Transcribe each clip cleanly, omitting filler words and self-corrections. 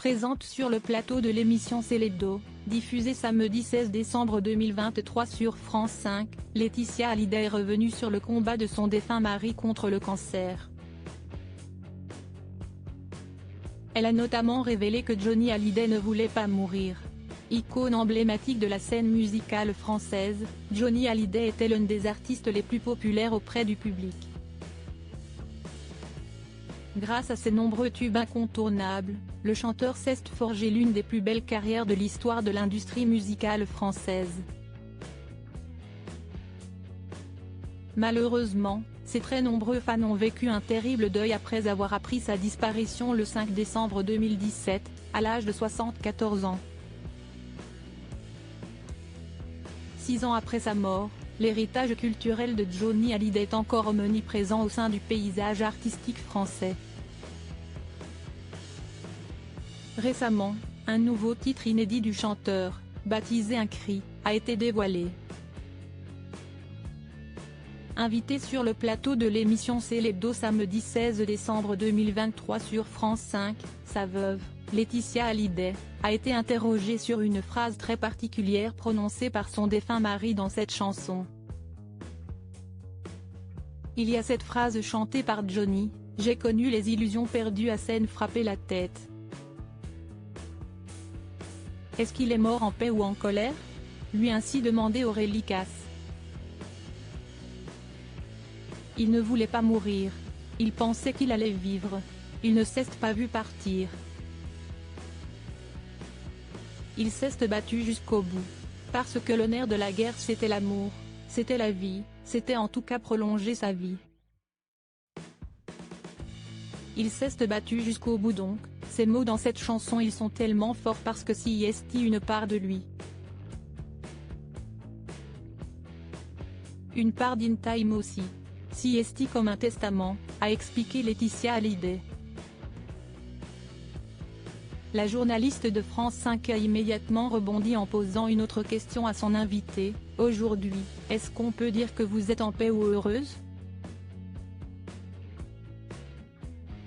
Présente sur le plateau de l'émission C'est l'Hebdo, diffusée samedi 16 décembre 2023 sur France 5, Laetitia Hallyday est revenue sur le combat de son défunt mari contre le cancer. Elle a notamment révélé que Johnny Hallyday ne voulait pas mourir. Icône emblématique de la scène musicale française, Johnny Hallyday était l'un des artistes les plus populaires auprès du public. Grâce à ses nombreux tubes incontournables, le chanteur s'est forgé l'une des plus belles carrières de l'histoire de l'industrie musicale française. Malheureusement, ses très nombreux fans ont vécu un terrible deuil après avoir appris sa disparition le 5 décembre 2017, à l'âge de 74 ans. 6 ans après sa mort, l'héritage culturel de Johnny Hallyday est encore omniprésent au sein du paysage artistique français. Récemment, un nouveau titre inédit du chanteur, baptisé Un cri, a été dévoilé. Invité sur le plateau de l'émission C'est l'Hebdo samedi 16 décembre 2023 sur France 5, sa veuve, Laetitia Hallyday, a été interrogée sur une phrase très particulière prononcée par son défunt mari dans cette chanson. Il y a cette phrase chantée par Johnny, « J'ai connu les illusions perdues à scène frapper la tête ». Est-ce qu'il est mort en paix ou en colère? Lui ainsi demandait Aurélie Casse. Il ne voulait pas mourir. Il pensait qu'il allait vivre. Il ne s'est pas vu partir. Il s'est battu jusqu'au bout. Parce que le nerf de la guerre c'était l'amour, c'était la vie, c'était en tout cas prolonger sa vie. Il s'est battu jusqu'au bout donc, ces mots dans cette chanson ils sont tellement forts parce que s'y est une part de lui. Une part d'In Time aussi. Si est comme un testament, a expliqué Laetitia Hallyday. La journaliste de France 5 a immédiatement rebondi en posant une autre question à son invité, « Aujourd'hui, est-ce qu'on peut dire que vous êtes en paix ou heureuse ?»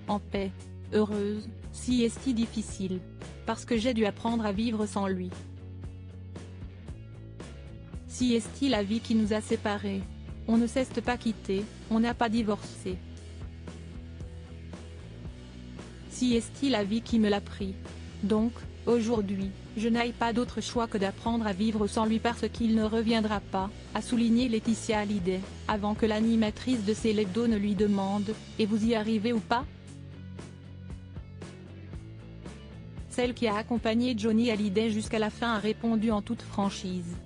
En paix. Heureuse, si est difficile. Parce que j'ai dû apprendre à vivre sans lui. Si est la vie qui nous a séparés. On ne s'est pas quitté, on n'a pas divorcé. Si est la vie qui me l'a pris. Donc, aujourd'hui, je n'ai pas d'autre choix que d'apprendre à vivre sans lui parce qu'il ne reviendra pas, a souligné Laetitia Hallyday, avant que l'animatrice de C'est l'Hebdo ne lui demande « Et vous y arrivez ou pas ?» Celle qui a accompagné Johnny Hallyday jusqu'à la fin a répondu en toute franchise.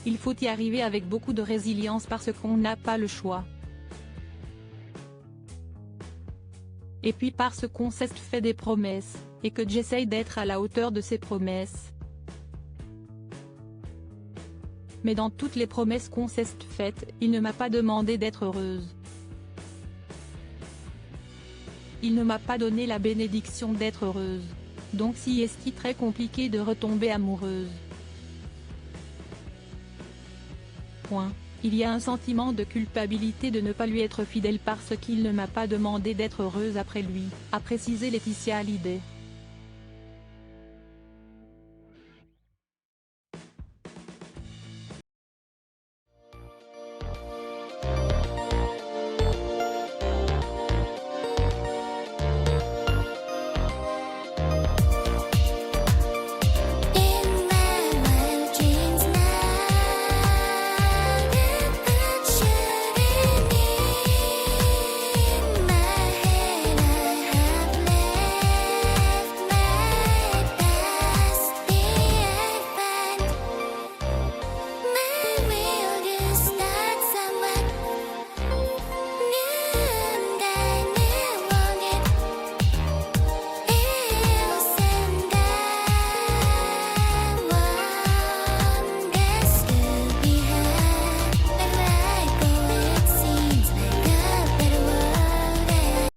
Il faut y arriver avec beaucoup de résilience parce qu'on n'a pas le choix. Et puis parce qu'on s'est fait des promesses, et que j'essaye d'être à la hauteur de ces promesses. Mais dans toutes les promesses qu'on s'est faites, il ne m'a pas demandé d'être heureuse. Il ne m'a pas donné la bénédiction d'être heureuse. Donc si est très compliqué de retomber amoureuse. Point. Il y a un sentiment de culpabilité de ne pas lui être fidèle parce qu'il ne m'a pas demandé d'être heureuse après lui, a précisé Laetitia Hallyday.